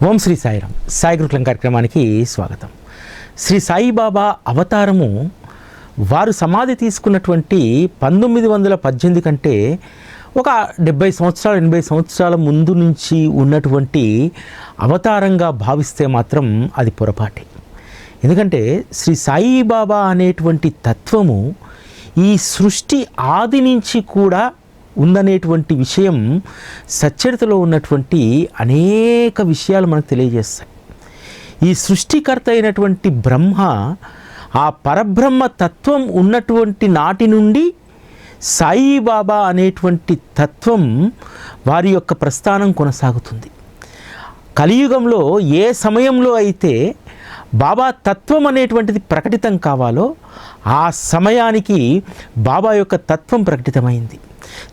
ఓం శ్రీ సాయిరామ్. సాయి గురుకులం కార్యక్రమానికి స్వాగతం. శ్రీ సాయిబాబా అవతారము వారు సమాధి తీసుకున్నటువంటి 1918 కంటే ఒక 70 సంవత్సరాలు 80 సంవత్సరాల ముందు నుంచి ఉన్నటువంటి అవతారంగా భావిస్తే మాత్రం అది పొరపాటే. ఎందుకంటే శ్రీ సాయిబాబా అనేటువంటి తత్వము ఈ సృష్టి ఆది నుంచి కూడా ఉందనేటువంటి విషయం సచ్చరితలో ఉన్నటువంటి అనేక విషయాలు మనకు తెలియజేస్తాయి. ఈ సృష్టికర్త అయినటువంటి బ్రహ్మ, ఆ పరబ్రహ్మ తత్వం ఉన్నటువంటి నాటి నుండి సాయిబాబా అనేటువంటి తత్వం వారి యొక్క ప్రస్థానం కొనసాగుతుంది. కలియుగంలో ఏ సమయంలో అయితే బాబా తత్వం అనేటువంటిది ప్రకటితం కావాలో ఆ సమయానికి బాబా యొక్క తత్వం ప్రకటితమైంది.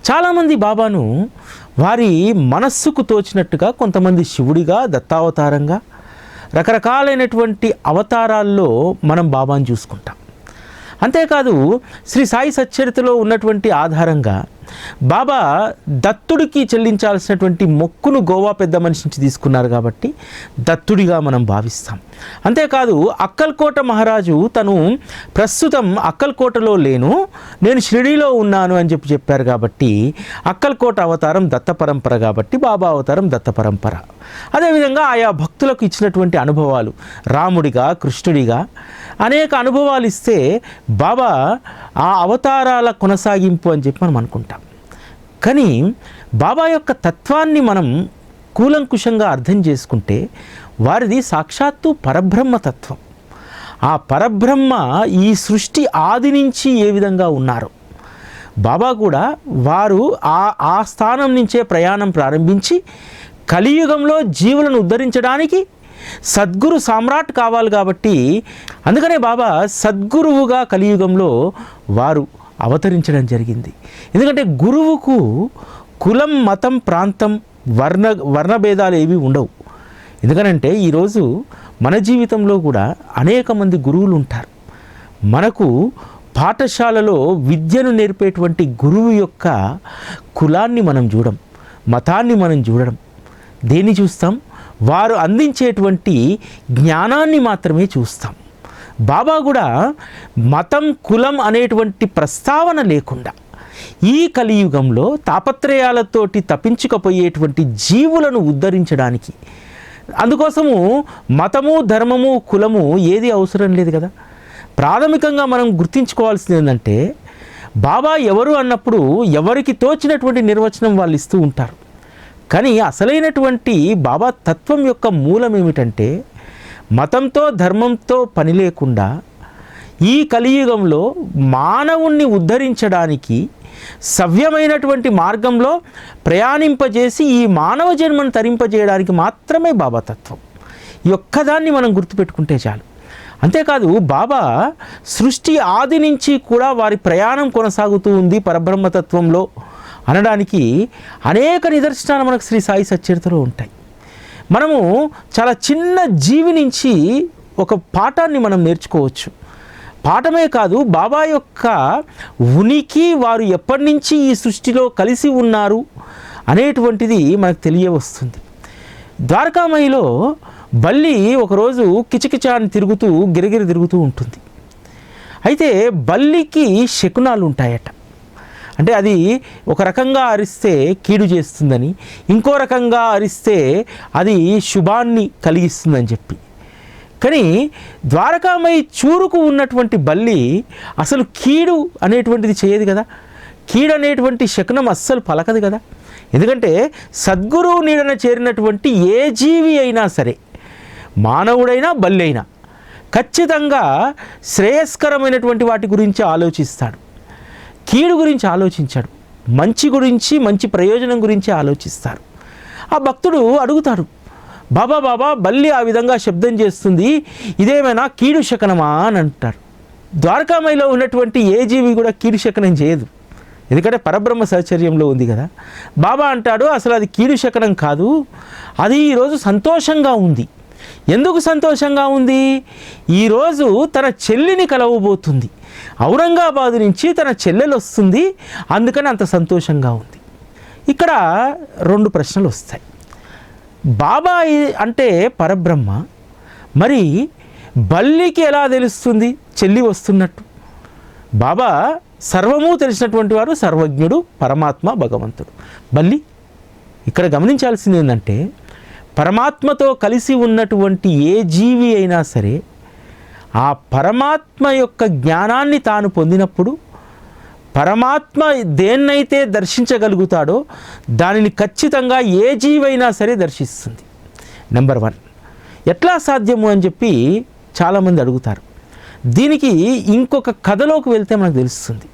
చాలామంది బాబాను వారి మనస్సుకు తోచినట్టుగా, కొంతమంది శివుడిగా, దత్తావతారంగా, రకరకాలైనటువంటి అవతారాల్లో మనం బాబాను చూసుకుంటాం. అంతేకాదు శ్రీ సాయి సచ్చరితలో ఉన్నటువంటి ఆధారంగా బాబా దత్తుడికి చెల్లించాల్సినటువంటి మొక్కును గోవా పెద్ద మనిషి నుంచి తీసుకున్నారు కాబట్టి దత్తుడిగా మనం భావిస్తాం. అంతేకాదు అక్కల్కోట మహారాజు తను ప్రస్తుతం అక్కల్కోటలో లేను, నేను షిరిడీలో ఉన్నాను అని చెప్పారు కాబట్టి అక్కల్కోట అవతారం దత్త పరంపర కాబట్టి బాబా అవతారం దత్త పరంపర. అదేవిధంగా ఆయా భక్తులకు ఇచ్చినటువంటి అనుభవాలు, రాముడిగా, కృష్ణుడిగా అనేక అనుభవాలు ఇస్తే బాబా ఆ అవతారాల కొనసాగింపు అని చెప్పి మనం అనుకుంటాం. కానీ బాబా యొక్క తత్వాన్ని మనం కూలంకుషంగా అర్థం చేసుకుంటే వారిది సాక్షాత్తు పరబ్రహ్మ తత్వం. ఆ పరబ్రహ్మ ఈ సృష్టి ఆది నుంచి ఏ విధంగా ఉన్నారో బాబా కూడా వారు ఆ స్థానం నుంచే ప్రయాణం ప్రారంభించి కలియుగంలో జీవులను ఉద్ధరించడానికి సద్గురు సామ్రాట్ కావాలి కాబట్టి అందుకనే బాబా సద్గురువుగా కలియుగంలో వారు అవతరించడం జరిగింది. ఎందుకంటే గురువుకు కులం, మతం, ప్రాంతం, వర్ణభేదాలు ఏవి ఉండవు. ఎందుకనంటే ఈరోజు మన జీవితంలో కూడా అనేక మంది గురువులు ఉంటారు. మనకు పాఠశాలలో విద్యను నేర్పేటువంటి గురువు యొక్క కులాన్ని మనం చూడం, మతాన్ని మనం చూడడం. దేన్ని చూస్తాం? వారు అందించేటువంటి జ్ఞానాన్ని మాత్రమే చూస్తాం. బాబా కూడా మతం, కులం అనేటువంటి ప్రస్తావన లేకుండా ఈ కలియుగంలో తాపత్రయాలతోటి తప్పించుకపోయేటువంటి జీవులను ఉద్ధరించడానికి, అందుకోసము మతము, ధర్మము, కులము ఏది అవసరం లేదు కదా. ప్రాథమికంగా మనం గుర్తించుకోవాల్సింది ఏంటంటే బాబా ఎవరు అన్నప్పుడు ఎవరికి తోచినటువంటి నిర్వచనం వాళ్ళు ఇస్తూ ఉంటారు. కానీ అసలైనటువంటి బాబా తత్వం యొక్క మూలం ఏమిటంటే మతంతో, ధర్మంతో పని లేకుండా ఈ కలియుగంలో మానవుణ్ణి ఉద్ధరించడానికి సవ్యమైనటువంటి మార్గంలో ప్రయాణింపజేసి ఈ మానవ జన్మను తరింపజేయడానికి మాత్రమే బాబా తత్వం. ఈ ఒక్కదాన్ని మనం గుర్తుపెట్టుకుంటే చాలు. అంతేకాదు బాబా సృష్టి ఆది నుంచి కూడా వారి ప్రయాణం కొనసాగుతూ ఉంది పరబ్రహ్మతత్వంలో అనడానికి అనేక నిదర్శనాలు మనకు శ్రీ సాయి సచ్చరితలో ఉంటాయి. మనము చాలా చిన్న జీవి నుంచి ఒక పాఠాన్ని మనం నేర్చుకోవచ్చు. పాఠమే కాదు, బాబా యొక్క ఉనికి, వారు ఎప్పటి నుంచి ఈ సృష్టిలో కలిసి ఉన్నారు అనేటువంటిది మనకు తెలియవస్తుంది. ద్వారకామయిలో బల్లి ఒకరోజు కిచకిచాని తిరుగుతూ గిరగిరి తిరుగుతూ ఉంటుంది. అయితే బల్లికి శకునాలు ఉంటాయట. అంటే అది ఒక రకంగా అరిస్తే కీడు చేస్తుందని, ఇంకో రకంగా అరిస్తే అది శుభాన్ని కలిగిస్తుందని చెప్పి. కానీ ద్వారకామయి చూరుకు ఉన్నటువంటి బల్లి అసలు కీడు అనేటువంటిది చేయదు కదా. కీడు అనేటువంటి శకునం అస్సలు పలకదు కదా. ఎందుకంటే సద్గురువు నీడన చేరినటువంటి ఏ జీవి అయినా సరే, మానవుడైనా బల్లి అయినా ఖచ్చితంగా శ్రేయస్కరమైనటువంటి వాటి గురించి ఆలోచిస్తాడు, కీడు గురించి ఆలోచించాడు, మంచి గురించి, మంచి ప్రయోజనం గురించి ఆలోచిస్తారు. ఆ భక్తుడు అడుగుతాడు, బాబా బాబా బల్లి ఆ విధంగా శబ్దం చేస్తుంది, ఇదేమైనా కీడు శకనమా అని అంటారు. ద్వారకామయిలో ఉన్నటువంటి ఏ జీవి కూడా కీడు శకనం చేయదు, ఎందుకంటే పరబ్రహ్మ సహచర్యంలో ఉంది కదా. బాబా అంటాడు, అసలు అది కీడు శకనం కాదు, అది ఈరోజు సంతోషంగా ఉంది. ఎందుకు సంతోషంగా ఉంది? ఈరోజు తన చెల్లిని కలవబోతుంది, ఔరంగాబాదు నుంచి తన చెల్లెలు వస్తుంది, అందుకని అంత సంతోషంగా ఉంది. ఇక్కడ రెండు ప్రశ్నలు వస్తాయి. బాబా అంటే పరబ్రహ్మ, మరి బల్లికి ఎలా తెలుస్తుంది చెల్లి వస్తున్నట్టు? బాబా సర్వము తెలిసినటువంటి వారు, సర్వజ్ఞుడు, పరమాత్మ, భగవంతుడు. బల్లి ఇక్కడ గమనించాల్సింది ఏంటంటే, పరమాత్మతో కలిసి ఉన్నటువంటి ఏ జీవి అయినా సరే ఆ పరమాత్మ యొక్క జ్ఞానాన్ని తాను పొందినప్పుడు పరమాత్మ దేన్నైతే దర్శించగలుగుతాడో దానిని ఖచ్చితంగా ఏ జీవైనా సరే దర్శిస్తుంది. నెంబర్ 1. ఎట్లా సాధ్యము అని చెప్పి చాలామంది అడుగుతారు. దీనికి ఇంకొక కథలోకి వెళ్తే మనకు తెలుస్తుంది.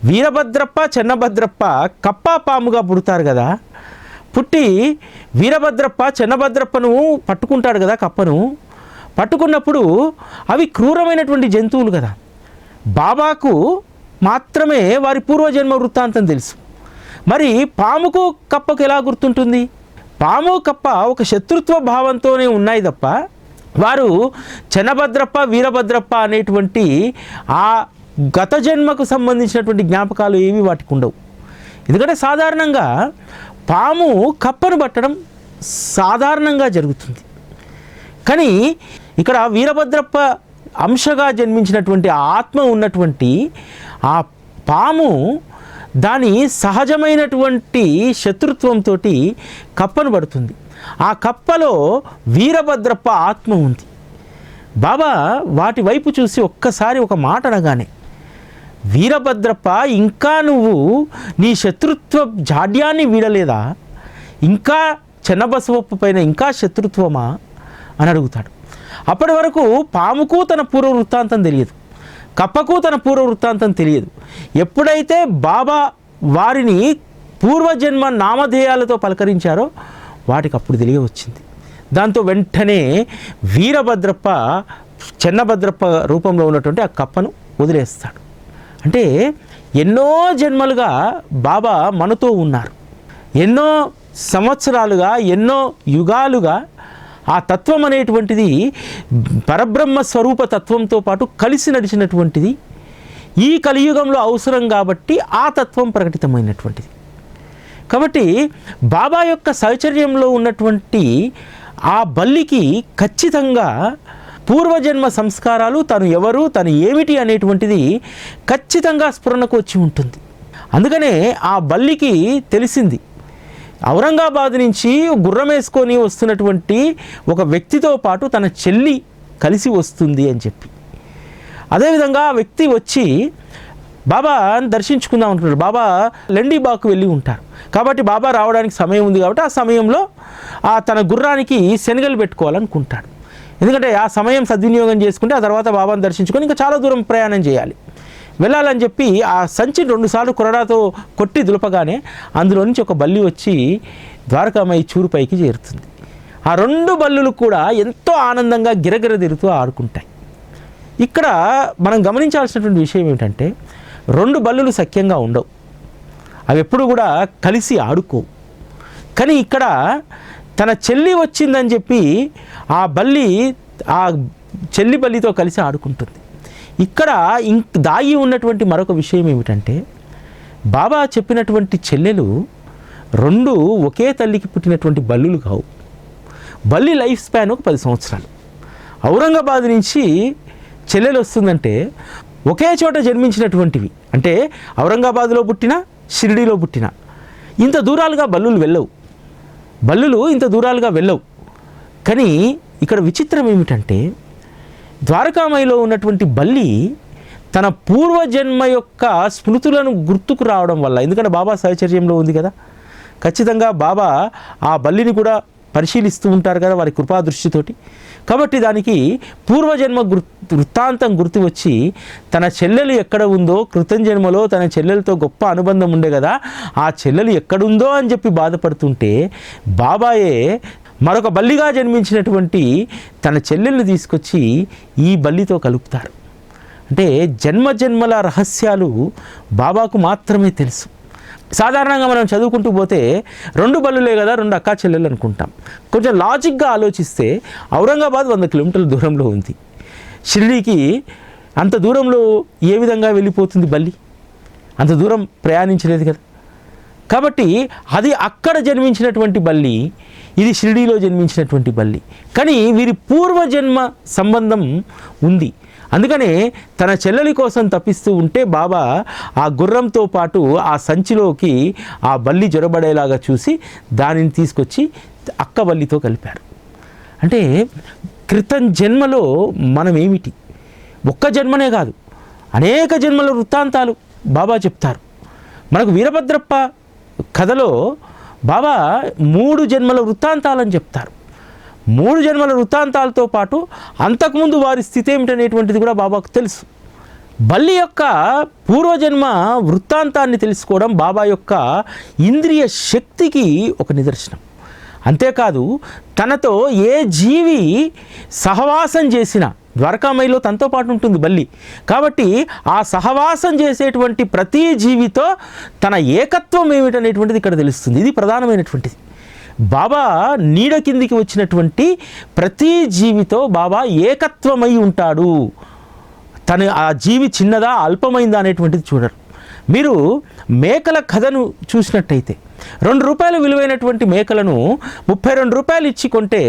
వీరభద్రప్ప, చెన్నభద్రప్ప కప్ప పాముగా పుడతారు కదా. పుట్టి వీరభద్రప్ప చెన్నభద్రప్పను పట్టుకుంటాడు కదా, కప్పను పట్టుకున్నప్పుడు అవి క్రూరమైనటువంటి జంతువులు కదా. బాబాకు మాత్రమే వారి పూర్వజన్మ వృత్తాంతం తెలుసు. మరి పాముకు కప్పకు ఎలా గుర్తుంటుంది? పాము కప్ప ఒక శత్రుత్వ భావంతోనే ఉన్నాయి తప్ప వారు చెన్నభద్రప్ప, వీరభద్రప్ప అనేటువంటి ఆ గత జన్మకు సంబంధించినటువంటి జ్ఞాపకాలు ఏవి వాటికి ఉండవు. ఎందుకంటే సాధారణంగా పాము కప్పను పట్టడం సాధారణంగా జరుగుతుంది. కానీ ఇక్కడ వీరభద్రప్ప అంశగా జన్మించినటువంటి ఆత్మ ఉన్నటువంటి ఆ పాము దాని సహజమైనటువంటి శత్రుత్వంతో కప్పను పడుతుంది. ఆ కప్పలో వీరభద్రప్ప ఆత్మ ఉంది. బాబా వాటి వైపు చూసి ఒక్కసారి ఒక మాట అనగానే, వీరభద్రప్ప ఇంకా నువ్వు నీ శత్రుత్వ జాడ్యాన్ని వీడలేదా? ఇంకా చెన్నబసవప్ప పైన ఇంకా శత్రుత్వమా అని అడుగుతాడు. అప్పటి వరకు పాముకు తన పూర్వ వృత్తాంతం తెలియదు, కప్పకు తన పూర్వ వృత్తాంతం తెలియదు. ఎప్పుడైతే బాబా వారిని పూర్వజన్మ నామధేయాలతో పలకరించారో వాటికి అప్పుడు తెలియవచ్చింది. దాంతో వెంటనే వీరభద్రప్ప చెన్నభద్రప్ప రూపంలో ఉన్నటువంటి ఆ కప్పను వదిలేస్తాడు. అంటే ఎన్నో జన్మలుగా బాబా మనతో ఉన్నారు. ఎన్నో సంవత్సరాలుగా, ఎన్నో యుగాలుగా ఆ తత్వం అనేటువంటిది పరబ్రహ్మ స్వరూప తత్వంతో పాటు కలిసి నడిచినటువంటిది. ఈ కలియుగంలో అవసరం కాబట్టి ఆ తత్వం ప్రకటితమైనటువంటిది. కాబట్టి బాబా యొక్క సహచర్యంలో ఉన్నటువంటి ఆ బల్లికి ఖచ్చితంగా పూర్వజన్మ సంస్కారాలు, తను ఎవరు, తను ఏమిటి అనేటువంటిది ఖచ్చితంగా స్ఫురణకు వచ్చి ఉంటుంది. అందుకనే ఆ బల్లికి తెలిసింది, ఔరంగాబాద్ నుంచి గుర్రం వేసుకొని వస్తున్నటువంటి ఒక వ్యక్తితో పాటు తన చెల్లి కలిసి వస్తుంది అని చెప్పి. అదేవిధంగా ఆ వ్యక్తి వచ్చి బాబాని దర్శించుకుందాం అనుకుంటారు. బాబా లెండిబాకు వెళ్ళి ఉంటారు కాబట్టి బాబా రావడానికి సమయం ఉంది కాబట్టి ఆ సమయంలో తన గుర్రానికి శనగలు పెట్టుకోవాలనుకుంటాడు. ఎందుకంటే ఆ సమయం సద్వినియోగం చేసుకుంటే ఆ తర్వాత బాబాను దర్శించుకొని ఇంకా చాలా దూరం ప్రయాణం చేయాలి, వెళ్ళాలని చెప్పి ఆ సంచిని 2 సార్లు కొరడాతో కొట్టి దులపగానే అందులో నుంచి ఒక బల్లి వచ్చి ద్వారకామయ్య చూరుపైకి చేరుతుంది. ఆ 2 బల్లులు కూడా ఎంతో ఆనందంగా గిరగిర తిరుగుతూ ఆడుకుంటాయి. ఇక్కడ మనం గమనించాల్సినటువంటి విషయం ఏమిటంటే, 2 బల్లులు సఖ్యంగా ఉండవు, అవి ఎప్పుడు కూడా కలిసి ఆడుకోవు. కానీ ఇక్కడ తన చెల్లి వచ్చిందని చెప్పి ఆ బల్లి ఆ చెల్లి బల్లితో కలిసి ఆడుకుంటుంది. ఇక్కడ దాగి ఉన్నటువంటి మరొక విషయం ఏమిటంటే, బాబా చెప్పినటువంటి చెల్లెలు 2 ఒకే తల్లికి పుట్టినటువంటి బల్లులు కావు. బల్లి లైఫ్ స్పాన్ ఒక 10 సంవత్సరాలు. ఔరంగాబాద్ నుంచి చెల్లెలు వస్తుందంటే ఒకే చోట జన్మించినటువంటివి, అంటే ఔరంగాబాద్లో పుట్టిన, షిరిడీలో పుట్టిన, ఇంత దూరాలుగా బల్లులు వెళ్ళవు. బల్లులు ఇంత దూరాలుగా వెళ్ళవు. కానీ ఇక్కడ విచిత్రం ఏమిటంటే, ద్వారకామయిలో ఉన్నటువంటి బల్లి తన పూర్వజన్మ యొక్క స్మృతులను గుర్తుకు రావడం వల్ల, ఎందుకంటే బాబా సహచర్యంలో ఉంది కదా, ఖచ్చితంగా బాబా ఆ బల్లిని కూడా పరిశీలిస్తూ ఉంటారు కదా వారి కృపా దృష్టితోటి. కాబట్టి దానికి పూర్వజన్మ వృత్తాంతం గుర్తు వచ్చి తన చెల్లెలు ఎక్కడ ఉందో, కృతజన్మలో తన చెల్లెలతో గొప్ప అనుబంధం ఉండే కదా, ఆ చెల్లెలు ఎక్కడుందో అని చెప్పి బాధపడుతుంటే బాబాయే మరొక బల్లిగా జన్మించినటువంటి తన చెల్లెల్ని తీసుకొచ్చి ఈ బల్లితో కలుపుతారు. అంటే జన్మ జన్మల రహస్యాలు బాబాకు మాత్రమే తెలుసు. సాధారణంగా మనం చదువుకుంటూ పోతే 2 బల్లులే కదా, 2 అక్కా చెల్లెలు అనుకుంటాం. కొంచెం లాజిక్గా ఆలోచిస్తే ఔరంగాబాద్ 100 కిలోమీటర్ల దూరంలో ఉంది. షిరిడీకి అంత దూరంలో ఏ విధంగా వెళ్ళిపోతుంది బల్లి? అంత దూరం ప్రయాణించలేదు కదా. కాబట్టి అది అక్కడ జన్మించినటువంటి బల్లి ఇది షిరిడీలో జన్మించినటువంటి బల్లి. కానీ వీరి పూర్వజన్మ సంబంధం ఉంది. అందుకనే తన చెల్లెలి కోసం తప్పిస్తూ ఉంటే బాబా ఆ గుర్రంతో పాటు ఆ సంచిలోకి ఆ బల్లి జొరబడేలాగా చూసి దానిని తీసుకొచ్చి అక్క బల్లితో కలిపారు. అంటే క్రితం జన్మలో మనం ఏమిటి, ఒక్క జన్మనే కాదు అనేక జన్మల వృత్తాంతాలు బాబా చెప్తారు. మనకు వీరభద్రప్ప కథలో బాబా 3 జన్మల వృత్తాంతాలని చెప్తారు. 3 జన్మల వృత్తాంతాలతో పాటు అంతకుముందు వారి స్థితి ఏమిటనేటువంటిది కూడా బాబాకు తెలుసు. బల్లి యొక్క పూర్వజన్మ వృత్తాంతాన్ని తెలుసుకోవడం బాబా యొక్క ఇంద్రియ శక్తికి ఒక నిదర్శనం. అంతేకాదు తనతో ఏ జీవి సహవాసం చేసినా, ద్వారకామయిలో తనతో పాటు ఉంటుంది బల్లి, కాబట్టి ఆ సహవాసం చేసేటువంటి ప్రతి జీవితో తన ఏకత్వం ఏమిటనేటువంటిది ఇక్కడ తెలుస్తుంది. ఇది ప్రధానమైనటువంటిది. బాబా నీడ కిందికి వచ్చినటువంటి ప్రతి జీవితో బాబా ఏకత్వమై ఉంటాడు. తను ఆ జీవి చిన్నదా అల్పమైందా అనేటువంటిది చూడరు. మీరు మేకల కథను చూసినట్టయితే 2 రూపాయలు విలువైనటువంటి మేకలను 32 రూపాయలు ఇచ్చి కొంటే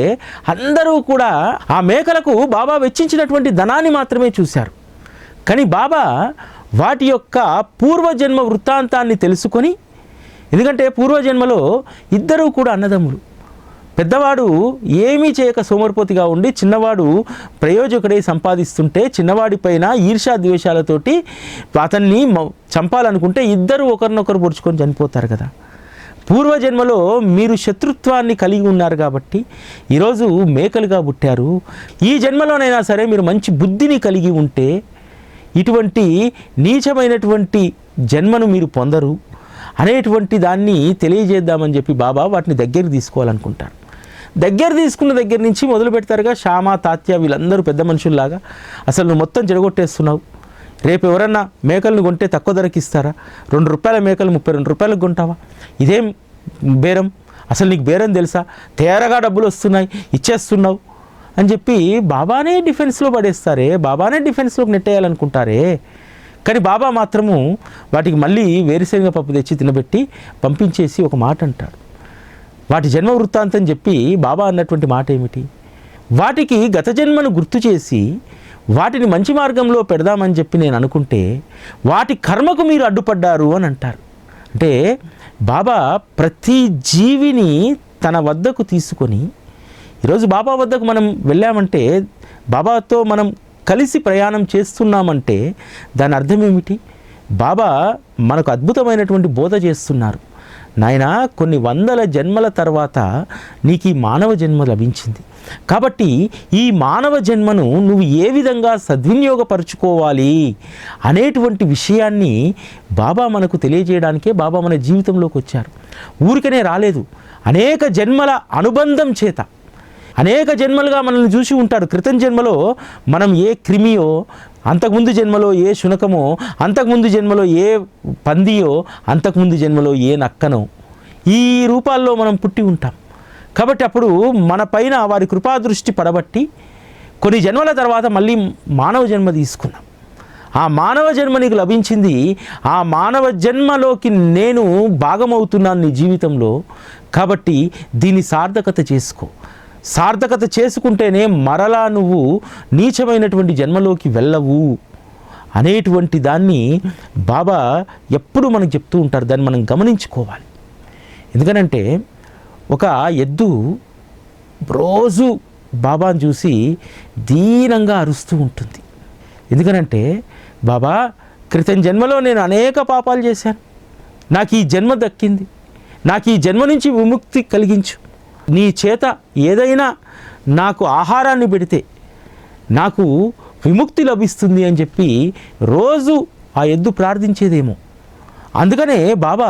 అందరూ కూడా ఆ మేకలకు బాబా వెచ్చించినటువంటి ధనాన్ని మాత్రమే చూశారు. కానీ బాబా వాటి యొక్క పూర్వజన్మ వృత్తాంతాన్ని తెలుసుకొని, ఎందుకంటే పూర్వజన్మలో ఇద్దరూ కూడా అన్నదమ్ములు. పెద్దవాడు ఏమీ చేయక సోమరిపోతిగా ఉండి చిన్నవాడు ప్రయోజకుడై సంపాదిస్తుంటే చిన్నవాడి పైన ఈర్ష్యా ద్వేషాలతోటి అతన్ని చంపాలనుకుంటే ఇద్దరు ఒకరినొకరు పొడుచుకొని చనిపోతారు కదా. పూర్వజన్మలో మీరు శత్రుత్వాన్ని కలిగి ఉన్నారు కాబట్టి ఈరోజు మేకలుగా పుట్టారు. ఈ జన్మలోనైనా సరే మీరు మంచి బుద్ధిని కలిగి ఉంటే ఇటువంటి నీచమైనటువంటి జన్మను మీరు పొందరు అనేటువంటి దాన్ని తెలియజేద్దామని చెప్పి బాబా వాటిని దగ్గరికి తీసుకోవాలనుకుంటారు. దగ్గర తీసుకున్న దగ్గర నుంచి మొదలు పెడతారుగా శ్యామ, తాత్య వీళ్ళందరూ పెద్ద మనుషుల్లాగా, అసలు నువ్వు మొత్తం చెడగొట్టేస్తున్నావు, రేపు ఎవరన్నా మేకలను కొంటే తక్కువ ధరకి ఇస్తారా? 2 రూపాయల మేకలు 32 రూపాయలకు కొంటావా? ఇదేం బేరం? అసలు నీకు బేరం తెలుసా? తేరగా డబ్బులు వస్తున్నాయి, ఇచ్చేస్తున్నావు అని చెప్పి బాబానే డిఫెన్స్లో పడేస్తారే, బాబానే డిఫెన్స్లోకి నెట్టేయాలనుకుంటారే. కానీ బాబా మాత్రము వాటికి మళ్ళీ వేరుశనగ పప్పు తెచ్చి తినబెట్టి పంపించేసి ఒక మాట అంటాడు. వాటి జన్మ వృత్తాంతం చెప్పి బాబా అన్నటువంటి మాట ఏమిటి? వాటికి గత జన్మను గుర్తు చేసి వాటిని మంచి మార్గంలో పెడదామని చెప్పి నేను అనుకుంటే వాటి కర్మకు మీరు అడ్డుపడ్డారు అని అంటారు. అంటే బాబా ప్రతి జీవిని తన వద్దకు తీసుకొని, ఈరోజు బాబా వద్దకు మనం వెళ్ళామంటే, బాబాతో మనం కలిసి ప్రయాణం చేస్తున్నామంటే దాని అర్థం ఏమిటి? బాబా మనకు అద్భుతమైనటువంటి బోధ చేస్తున్నారు. నాయనా, కొన్ని వందల జన్మల తర్వాత నీకు ఈ మానవ జన్మ లభించింది కాబట్టి ఈ మానవ జన్మను నువ్వు ఏ విధంగా సద్వినియోగపరుచుకోవాలి అనేటువంటి విషయాన్ని బాబా మనకు తెలియజేయడానికే బాబా మన జీవితంలోకి వచ్చారు. ఊరికనే రాలేదు. అనేక జన్మల అనుబంధం చేత అనేక జన్మలుగా మనల్ని చూసి ఉంటాడు. క్రితం జన్మలో మనం ఏ క్రిమియో, అంతకుముందు జన్మలో ఏ శునకమో, అంతకుముందు జన్మలో ఏ పందియో, అంతకుముందు జన్మలో ఏ నక్కనో, ఈ రూపాల్లో మనం పుట్టి ఉంటాం. కాబట్టి అప్పుడు మన పైన వారి కృపాదృష్టి పడబట్టి కొన్ని జన్మల తర్వాత మళ్ళీ మానవ జన్మ తీసుకున్నాం. ఆ మానవ జన్మ నీకు లభించింది. ఆ మానవ జన్మలోకి నేను భాగమవుతున్నాను నీ జీవితంలో. కాబట్టి దీన్ని సార్థకత చేసుకో. సార్థకత చేసుకుంటేనే మరలా నువ్వు నీచమైనటువంటి జన్మలోకి వెళ్ళవు అనేటువంటి దాన్ని బాబా ఎప్పుడు మనకు చెప్తూ ఉంటారు. దాన్ని మనం గమనించుకోవాలి. ఎందుకనంటే ఒక ఎద్దు రోజు బాబాను చూసి దీనంగా అరుస్తూ ఉంటుంది. ఎందుకనంటే, బాబా, క్రితం జన్మలో నేను అనేక పాపాలు చేశాను, నాకు ఈ జన్మ దక్కింది, నాకు ఈ జన్మ నుంచి విముక్తి కలిగించు, నీ చేత ఏదైనా నాకు ఆహారాన్ని పెడితే నాకు విముక్తి లభిస్తుంది అని చెప్పి రోజు ఆ ఎద్దు ప్రార్థించేదేమో. అందుకనే బాబా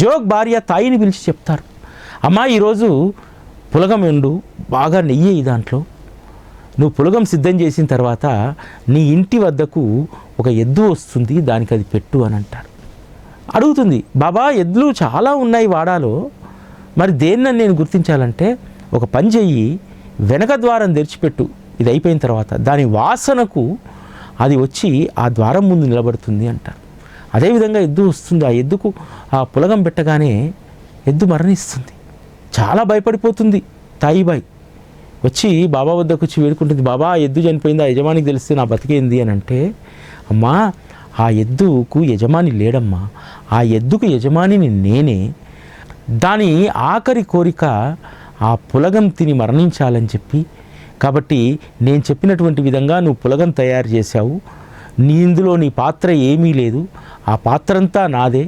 జోగ్ భార్య తాయిని పిలిచి చెప్తారు, అమ్మా, ఈరోజు పులగం ఎండు బాగా నెయ్యి దాంట్లో, నువ్వు పులగం సిద్ధం చేసిన తర్వాత నీ ఇంటి వద్దకు ఒక ఎద్దు వస్తుంది, దానికి అది పెట్టు అని అంటారు. అడుగుతుంది, బాబా, ఎద్దులు చాలా ఉన్నాయి వాడాలో, మరి దేన్నని నేను గుర్తించాలంటే ఒక పని చెయ్యి, వెనక ద్వారం తెరిచిపెట్టు, ఇది అయిపోయిన తర్వాత దాని వాసనకు అది వచ్చి ఆ ద్వారం ముందు నిలబడుతుంది అంటారు. అదేవిధంగా ఎద్దు వస్తుంది. ఆ ఎద్దుకు ఆ పులగం పెట్టగానే ఎద్దు మరణిస్తుంది, చాలా భయపడిపోతుంది తాయిబాయి. వచ్చి బాబా వద్దకు వచ్చి వేడుకుంటుంది, బాబా ఆ ఎద్దు చనిపోయింది, ఆ యజమానికి తెలిస్తే నా బతికేంది అని అంటే, అమ్మా ఆ ఎద్దుకు యజమాని లేడమ్మా, ఆ ఎద్దుకు యజమానిని నేనే. దాని ఆఖరి కోరిక ఆ పులగం తిని మరణించాలని చెప్పి, కాబట్టి నేను చెప్పినటువంటి విధంగా నువ్వు పులగం తయారు చేశావు, ఇందులో నీ పాత్ర ఏమీ లేదు, ఆ పాత్ర అంతా నాదే,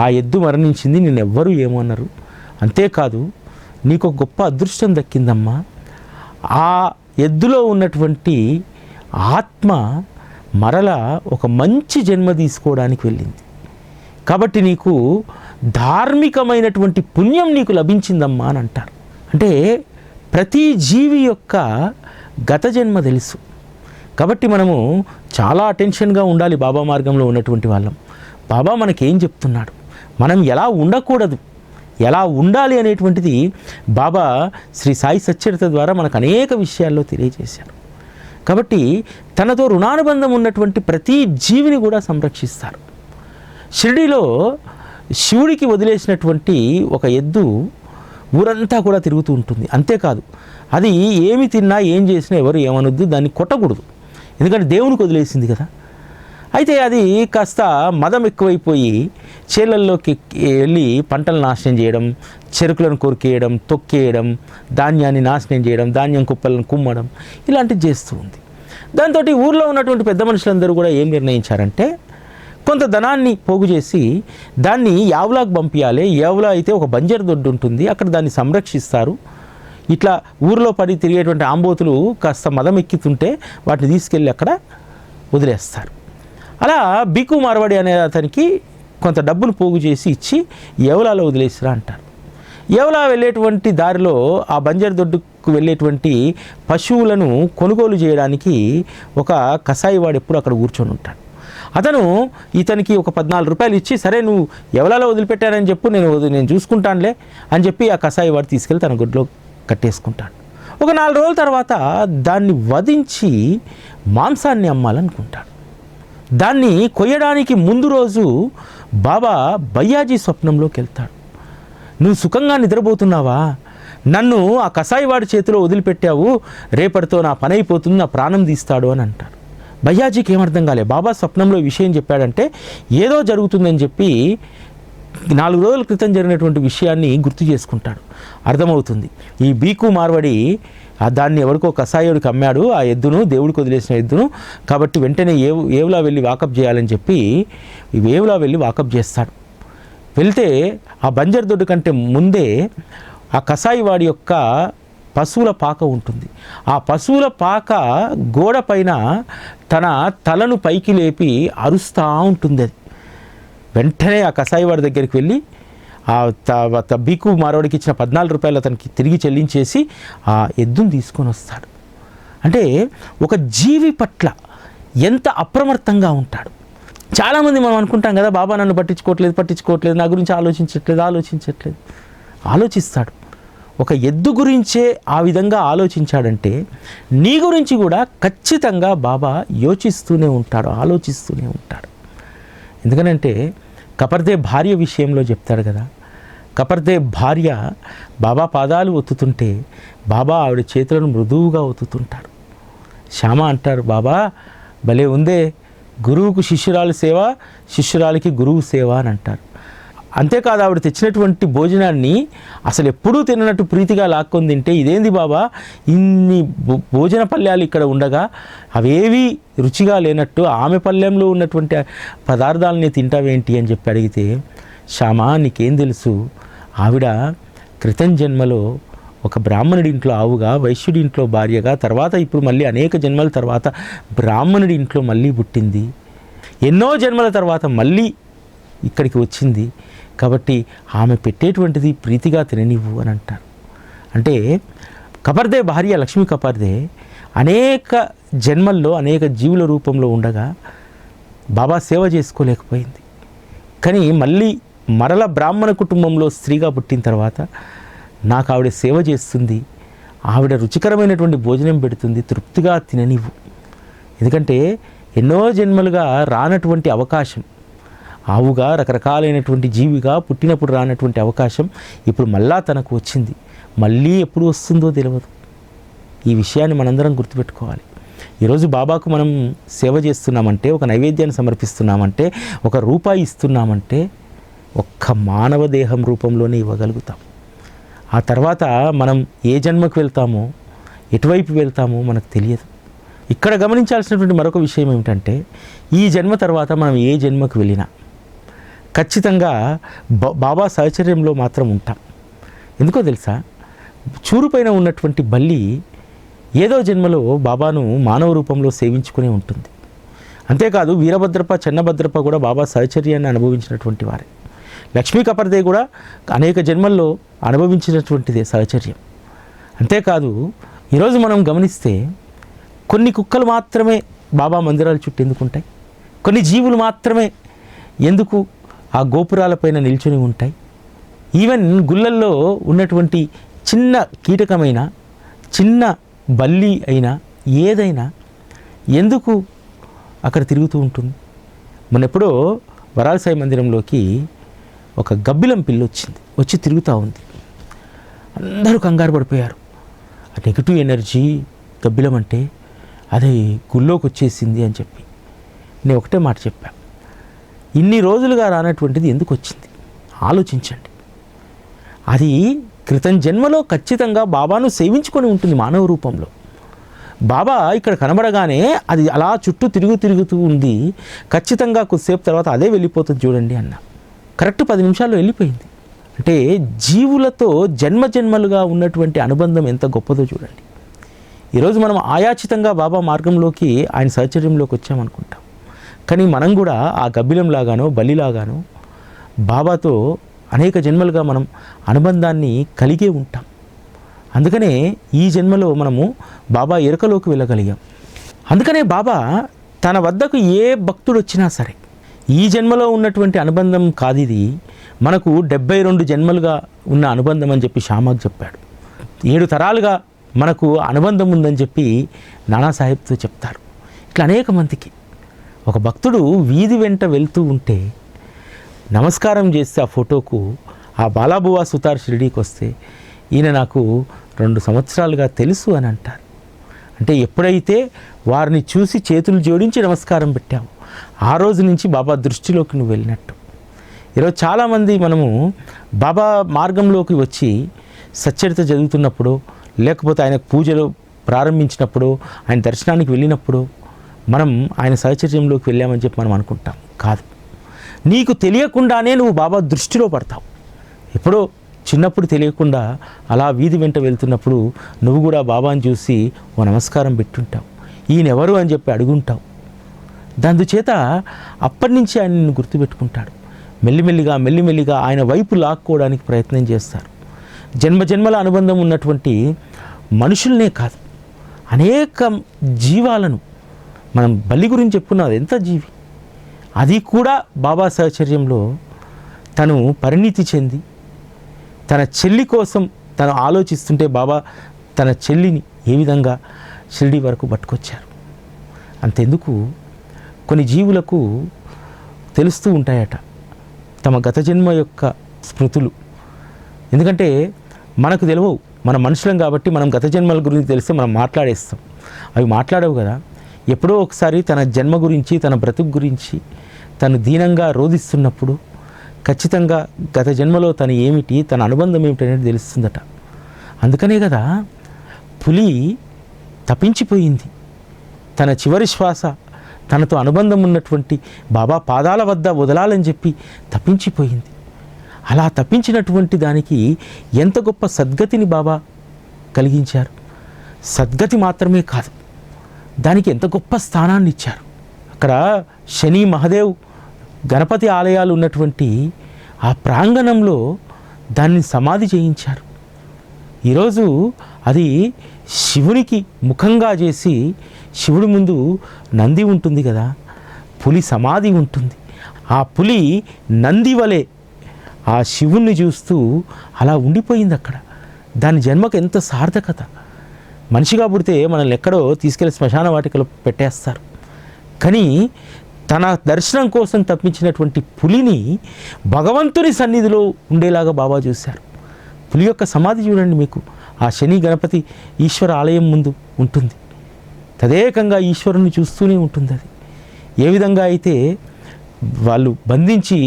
ఆ ఎద్దు మరణించింది, నేనెవ్వరూ ఏమన్నారు. అంతేకాదు నీకు ఒక గొప్ప అదృష్టం దక్కిందమ్మా, ఆ ఎద్దులో ఉన్నటువంటి ఆత్మ మరల ఒక మంచి జన్మ తీసుకోవడానికి వెళ్ళింది, కాబట్టి నీకు ధార్మికమైనటువంటి పుణ్యం నీకు లభించిందమ్మా అని అంటారు. అంటే ప్రతి జీవి యొక్క గత జన్మ తెలుసు, కాబట్టి మనము చాలా అటెన్షన్గా ఉండాలి బాబా మార్గంలో ఉన్నటువంటి వాళ్ళం. బాబా మనకేం చెప్తున్నాడు, మనం ఎలా ఉండకూడదు, ఎలా ఉండాలి అనేటువంటిది బాబా శ్రీ సాయి సచ్చరిత ద్వారా మనకు అనేక విషయాల్లో తెలియజేశారు. కాబట్టి తనతో రుణానుబంధం ఉన్నటువంటి ప్రతి జీవిని కూడా సంరక్షిస్తారు. షిరిడీలో శివుడికి వదిలేసినటువంటి ఒక ఎద్దు ఊరంతా కూడా తిరుగుతూ ఉంటుంది. అంతేకాదు అది ఏమి తిన్నా ఏం చేసినా ఎవరు ఏమనొద్దు, దాన్ని కొట్టకూడదు, ఎందుకంటే దేవునికి వదిలేసింది కదా. అయితే అది కాస్త మదం ఎక్కువైపోయి చేలల్లోకి వెళ్ళి పంటలు నాశనం చేయడం, చెరుకులను కొరికేయడం, తొక్కేయడం, ధాన్యాన్ని నాశనం చేయడం, ధాన్యం కుప్పలను కుమ్మడం, ఇలాంటివి చేస్తూ ఉంది. దాంతో ఊర్లో ఉన్నటువంటి పెద్ద మనుషులందరూ కూడా ఏం నిర్ణయించారంటే, కొంత ధనాన్ని పోగు చేసి దాన్ని యావులాకు పంపించాలి. యావులా అయితే ఒక బంజరు దొడ్డు ఉంటుంది, అక్కడ దాన్ని సంరక్షిస్తారు. ఇట్లా ఊరిలో పడి తిరిగేటువంటి ఆంబోతులు కాస్త మదం ఎక్కుతుంటే వాటిని తీసుకెళ్ళి అక్కడ వదిలేస్తారు. అలా బీకు మార్వాడి అనే అతనికి కొంత డబ్బులు పోగు చేసి ఇచ్చి యవలాలో వదిలేసిరా అంటారు. యవలా వెళ్ళేటువంటి దారిలో ఆ బంజరు దొడ్డుకు వెళ్ళేటువంటి పశువులను కొనుగోలు చేయడానికి ఒక కసాయివాడు ఎప్పుడు అక్కడ కూర్చొని ఉంటాడు. అతను ఇతనికి ఒక 14 రూపాయలు ఇచ్చి, సరే నువ్వు యవలాలో వదిలిపెట్టానని చెప్పు, నేను చూసుకుంటానులే అని చెప్పి ఆ కసాయివాడు తీసుకెళ్ళి తన గుడ్లో కట్టేసుకుంటాడు. ఒక 4 రోజుల తర్వాత దాన్ని వధించి మాంసాన్ని అమ్మాలనుకుంటాడు. దాన్ని కొయ్యడానికి ముందు రోజు బాబా బయ్యాజీ స్వప్నంలోకి వెళ్తాడు. నువ్వు సుఖంగా నిద్రపోతున్నావా, నన్ను ఆ కసాయివాడి చేతిలో వదిలిపెట్టావు, రేపటితో నా పని అయిపోతుంది, నా ప్రాణం తీస్తాడు అని అంటాడు. బయ్యాజీకి ఏమర్థం కాలే. బాబా స్వప్నంలో ఈ విషయం చెప్పాడంటే ఏదో జరుగుతుందని చెప్పి 4 రోజుల క్రితం జరిగినటువంటి విషయాన్ని గుర్తు చేసుకుంటాడు. అర్థమవుతుంది, ఈ బీకు మార్వడి దాన్ని ఎవరికో కసాయుడికి అమ్మాడు, ఆ ఎద్దును, దేవుడికి వదిలేసిన ఎద్దును, కాబట్టి వెంటనే ఏవులా వెళ్ళి వాకప్ చేయాలని చెప్పి ఏవులా వెళ్ళి వాకప్ చేస్తాడు. వెళ్తే ఆ బంజరు దొడ్డు కంటే ముందే ఆ కసాయివాడి యొక్క పశువుల పాక ఉంటుంది. ఆ పశువుల పాక గోడ పైన తన తలను పైకి లేపి అరుస్తూ ఉంటుంది. అది వెంటనే ఆ కసాయివాడి దగ్గరికి వెళ్ళి ఆ బీకు మారవాడికి ఇచ్చిన 14 రూపాయలు అతనికి తిరిగి చెల్లించేసి ఆ ఎద్దును తీసుకొని వస్తాడు. అంటే ఒక జీవి పట్ల ఎంత అప్రమత్తంగా ఉంటాడు. చాలామంది మనం అనుకుంటాం కదా, బాబా నన్ను పట్టించుకోవట్లేదు, నా గురించి ఆలోచించట్లేదు. ఆలోచిస్తాడు. ఒక ఎద్దు గురించే ఆ విధంగా ఆలోచించాడంటే నీ గురించి కూడా ఖచ్చితంగా బాబా ఆలోచిస్తూనే ఉంటాడు. ఎందుకనంటే కపర్దే భార్య విషయంలో చెప్తాడు కదా, కపర్దే భార్య బాబా పాదాలు ఒత్తుతుంటే బాబా ఆవిడ చేతులను మృదువుగా ఒత్తుతుంటాడు. శ్యామ అంటారు, బాబా భలే ఉందే, గురువుకు శిష్యురాలు సేవ, శిష్యురాలికి గురువు సేవ అని అంటారు. అంతేకాదు ఆవిడ తెచ్చినటువంటి భోజనాన్ని అసలు ఎప్పుడూ తిననట్టు ప్రీతిగా లాక్కొని తింటే, ఇదేంది బాబా ఇన్ని భోజన పళ్ళ్యాలు ఇక్కడ ఉండగా అవేవి రుచిగా లేనట్టు ఆమె పళ్ళ్యంలో ఉన్నటువంటి పదార్థాలని తింటావేంటి అని చెప్పి అడిగితే, శ్యామ నీకేం తెలుసు, ఆవిడ క్రితం జన్మలో ఒక బ్రాహ్మణుడి ఇంట్లో ఆవుగా, వైశ్యుడి ఇంట్లో భార్యగా, తర్వాత ఇప్పుడు మళ్ళీ అనేక జన్మల తర్వాత బ్రాహ్మణుడి ఇంట్లో మళ్ళీ పుట్టింది, ఎన్నో జన్మల తర్వాత మళ్ళీ ఇక్కడికి వచ్చింది, కాబట్టి ఆమె పెట్టేటువంటిది ప్రీతిగా తిననివ్వు అని అంటారు. అంటే కపర్దే భార్య లక్ష్మీ కపర్దే అనేక జన్మల్లో అనేక జీవుల రూపంలో ఉండగా బాబా సేవ చేసుకోలేకపోయింది. కానీ మళ్ళీ మరల బ్రాహ్మణ కుటుంబంలో స్త్రీగా పుట్టిన తర్వాత నాకు ఆవిడ సేవ చేస్తుంది, ఆవిడ రుచికరమైనటువంటి భోజనం పెడుతుంది, తృప్తిగా తిననివ్వు. ఎందుకంటే ఎన్నో జన్మలుగా రానటువంటి అవకాశం, ఆవుగా రకరకాలైనటువంటి జీవిగా పుట్టినప్పుడు రానటువంటి అవకాశం ఇప్పుడు మళ్ళా తనకు వచ్చింది. మళ్ళీ ఎప్పుడు వస్తుందో తెలియదు. ఈ విషయాన్ని మనందరం గుర్తుపెట్టుకోవాలి. ఈరోజు బాబాకు మనం సేవ చేస్తున్నామంటే, ఒక నైవేద్యాన్ని సమర్పిస్తున్నామంటే, ఒక రూపాయి ఇస్తున్నామంటే ఒక్క మానవ దేహం రూపంలోనే ఇవ్వగలుగుతాం. ఆ తర్వాత మనం ఏ జన్మకు వెళ్తామో, ఎటువైపు వెళ్తామో మనకు తెలియదు. ఇక్కడ గమనించాల్సినటువంటి మరొక విషయం ఏమిటంటే, ఈ జన్మ తర్వాత మనం ఏ జన్మకు వెళ్ళినా ఖచ్చితంగా బాబా సహచర్యంలో మాత్రం ఉంటాం. ఎందుకో తెలుసా, చూరుపైన ఉన్నటువంటి బల్లి ఏదో జన్మలో బాబాను మానవ రూపంలో సేవించుకునే ఉంటుంది. అంతేకాదు వీరభద్రప్ప, చెన్నభద్రప్ప కూడా బాబా సహచర్యాన్ని అనుభవించినటువంటి వారే. లక్ష్మీ కపర్దే కూడా అనేక జన్మల్లో అనుభవించినటువంటిదే సహచర్యం. అంతేకాదు ఈరోజు మనం గమనిస్తే కొన్ని కుక్కలు మాత్రమే బాబా మందిరాల చుట్టూ ఎందుకుంటాయి, కొన్ని జీవులు మాత్రమే ఎందుకు ఆ గోపురాలపైన నిల్చొని ఉంటాయి. ఈవెన్ గుళ్ళల్లో ఉన్నటువంటి చిన్న కీటకమైన, చిన్న బల్లి అయినా, ఏదైనా ఎందుకు అక్కడ తిరుగుతూ ఉంటుంది. మొన్నెప్పుడో వరాల సాయి మందిరంలోకి ఒక గబ్బిలం పిల్లి వచ్చి తిరుగుతూ ఉంది. అందరూ కంగారు పడిపోయారు. ఆ నెగిటివ్ ఎనర్జీ గబ్బిలం అంటే అది గుళ్ళోకి వచ్చేసింది అని చెప్పి. నేను ఒకటే మాట చెప్పా, ఇన్ని రోజులుగా రానటువంటిది ఎందుకు వచ్చింది ఆలోచించండి. అది క్రితం జన్మలో ఖచ్చితంగా బాబాను సేవించుకొని ఉంటుంది మానవ రూపంలో. బాబా ఇక్కడ కనబడగానే అది అలా చుట్టూ తిరుగుతూ ఉంది. ఖచ్చితంగా కొద్దిసేపు తర్వాత అదే వెళ్ళిపోతుంది చూడండి అన్న. కరెక్ట్ 10 నిమిషాల్లో వెళ్ళిపోయింది. అంటే జీవులతో జన్మలుగా ఉన్నటువంటి అనుబంధం ఎంత గొప్పదో చూడండి. ఈరోజు మనం ఆయాచితంగా బాబా మార్గంలోకి, ఆయన సహచర్యంలోకి వచ్చామనుకుంటాం. కానీ మనం కూడా ఆ గబ్బిలంలాగానో బలిలాగానో బాబాతో అనేక జన్మలుగా మనం అనుబంధాన్ని కలిగే ఉంటాం. అందుకనే ఈ జన్మలో మనము బాబా ఎరుకలోకి వెళ్ళగలిగాం. అందుకనే బాబా తన వద్దకు ఏ భక్తుడు వచ్చినా సరే, ఈ జన్మలో ఉన్నటువంటి అనుబంధం కాదు ఇది, మనకు 72 జన్మలుగా ఉన్న అనుబంధం అని చెప్పి శ్యామాకు చెప్పాడు. 7 తరాలుగా మనకు అనుబంధం ఉందని చెప్పి నానాసాహెబ్తో చెప్తారు. ఇట్లా అనేక మందికి. ఒక భక్తుడు వీధి వెంట వెళ్తూ ఉంటే నమస్కారం చేస్తే ఆ ఫోటోకు, ఆ బాలాబువా సుతార్ షిరిడీకి వస్తే ఈయన నాకు 2 సంవత్సరాలుగా తెలుసు అని అంటారు. అంటే ఎప్పుడైతే వారిని చూసి చేతులు జోడించి నమస్కారం పెట్టాము, ఆ రోజు నుంచి బాబా దృష్టిలోకి నువ్వు వెళ్ళినట్టు. ఈరోజు చాలామంది మనము బాబా మార్గంలోకి వచ్చి సచ్చరిత చదువుతున్నప్పుడు, లేకపోతే ఆయన పూజలు ప్రారంభించినప్పుడు, ఆయన దర్శనానికి వెళ్ళినప్పుడు మనం ఆయన సహచర్యంలోకి వెళ్ళామని చెప్పి మనం అనుకుంటాం. కాదు, నీకు తెలియకుండానే నువ్వు బాబా దృష్టిలో పడతావు. ఎప్పుడో చిన్నప్పుడు తెలియకుండా అలా వీధి వెంట వెళ్తున్నప్పుడు నువ్వు కూడా బాబాని చూసి ఓ నమస్కారం పెట్టుంటావు, ఈయన ఎవరు అని చెప్పి అడుగుంటావు. దానిచేత అప్పటి నుంచి ఆయన నిన్ను గుర్తుపెట్టుకుంటాడు. మెల్లిమెల్లిగా ఆయన వైపు లాక్కోవడానికి ప్రయత్నం చేస్తారు. జన్మల అనుబంధం ఉన్నటువంటి మనుషులనే కాదు, అనేక జీవాలను, మనం బలి గురించి చెప్పుకున్నాం, అది ఎంత జీవి, అది కూడా బాబా సహచర్యంలో తను పరిణితి చెంది తన చెల్లి కోసం తను ఆలోచిస్తుంటే బాబా తన చెల్లిని ఏ విధంగా షిరిడీ వరకు పట్టుకొచ్చారు. అంతెందుకు, కొన్ని జీవులకు తెలుస్తూ ఉంటాయట తమ గత జన్మ యొక్క స్మృతులు. ఎందుకంటే మనకు తెలియవు, మన మనుషులం కాబట్టి మనం గత జన్మల గురించి తెలిస్తే మనం మాట్లాడేస్తాం. అవి మాట్లాడవు కదా. ఎప్పుడో ఒకసారి తన జన్మ గురించి, తన బ్రతుకు గురించి తను దీనంగా రోధిస్తున్నప్పుడు ఖచ్చితంగా గత జన్మలో తను ఏమిటి, తన అనుబంధం ఏమిటి అనేది తెలుస్తుందట. అందుకనే కదా పులి తప్పించిపోయింది. తన చివరి శ్వాస తనతో అనుబంధం ఉన్నటువంటి బాబా పాదాల వద్ద వదలాలని చెప్పి తప్పించిపోయింది. అలా తప్పించినటువంటి దానికి ఎంత గొప్ప సద్గతిని బాబా కలిగించారు. సద్గతి మాత్రమే కాదు, దానికి ఎంత గొప్ప స్థానాన్ని ఇచ్చారు. అక్కడ శని, మహదేవ్, గణపతి ఆలయాలు ఉన్నటువంటి ఆ ప్రాంగణంలో దాన్ని సమాధి చేయించారు. ఈరోజు అది శివునికి ముఖంగా చేసి, శివుడి ముందు నంది ఉంటుంది కదా, పులి సమాధి ఉంటుంది. ఆ పులి నంది వలె ఆ శివుణ్ణి చూస్తూ అలా ఉండిపోయింది అక్కడ. దాని జన్మకు ఎంత సార్థకత. మనిషిగా పుడితే మనల్ని ఎక్కడో తీసుకెళ్ళి శ్మశాన వాటికలో పెట్టేస్తారు. కానీ తన దర్శనం కోసం తప్పించినటువంటి పులిని భగవంతుని సన్నిధిలో ఉండేలాగా బాబా చూశారు. పులి యొక్క సమాధి చూడండి, మీకు ఆ శని గణపతి ఈశ్వర ఆలయం ముందు ఉంటుంది. తదేకంగా ఈశ్వరుని చూస్తూనే ఉంటుంది. అది ఏ విధంగా అయితే వాళ్ళు బంధించి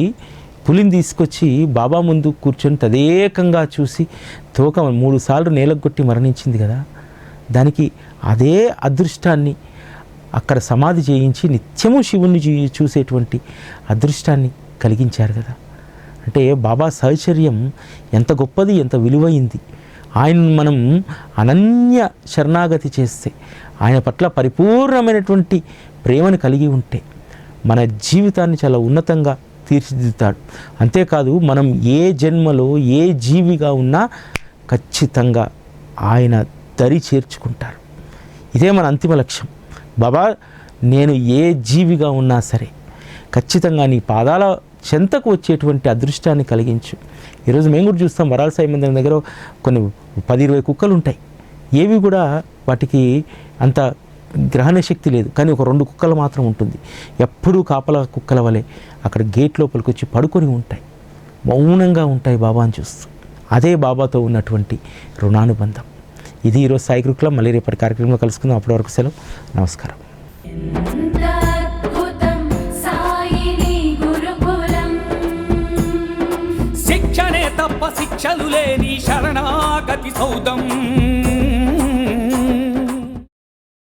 పులిని తీసుకొచ్చి బాబా ముందు కూర్చొని తదేకంగా చూసి తోక 3 సార్లు నేలకు కొట్టి మరణించింది కదా, దానికి అదే అదృష్టాన్ని అక్కడ సమాధి చేయించి నిత్యము శివుణ్ణి చూసేటువంటి అదృష్టాన్ని కలిగించారు కదా. అంటే బాబా సహచర్యం ఎంత గొప్పది, ఎంత విలువైంది. ఆయనను మనం అనన్య శరణాగతి చేస్తే, ఆయన పట్ల పరిపూర్ణమైనటువంటి ప్రేమను కలిగి ఉంటే మన జీవితాన్ని చాలా ఉన్నతంగా తీర్చిదిద్దుతాడు. అంతేకాదు, మనం ఏ జన్మలో ఏ జీవిగా ఉన్నా ఖచ్చితంగా ఆయన దరి చేర్చుకుంటారు. ఇదే మన అంతిమ లక్ష్యం. బాబా, నేను ఏ జీవిగా ఉన్నా సరే ఖచ్చితంగా నీ పాదాల చెంతకు వచ్చేటువంటి అదృష్టాన్ని కలిగించు. ఈరోజు మేము కూడా చూస్తాం, వరాల సాయి మందిరం దగ్గర కొన్ని 10-20 కుక్కలు ఉంటాయి. ఏవి కూడా వాటికి అంత గ్రహణ శక్తి లేదు, కానీ ఒక 2 కుక్కలు మాత్రం ఉంటుంది. ఎప్పుడూ కాపలా కుక్కల వలె అక్కడ గేట్ లోపలికి వచ్చి పడుకొని ఉంటాయి, మౌనంగా ఉంటాయి బాబాని చూస్తూ. అదే బాబాతో ఉన్నటువంటి రుణానుబంధం. ఇది ఈరోజు సాయి గురుకులం. మళ్ళీ రేపటి కార్యక్రమంలో కలుసుకుందాం. అప్పటి వరకు సెలవు. నమస్కారం. శిక్షణే తప్ప శిక్షలు లేని శరణాగతి సౌదం.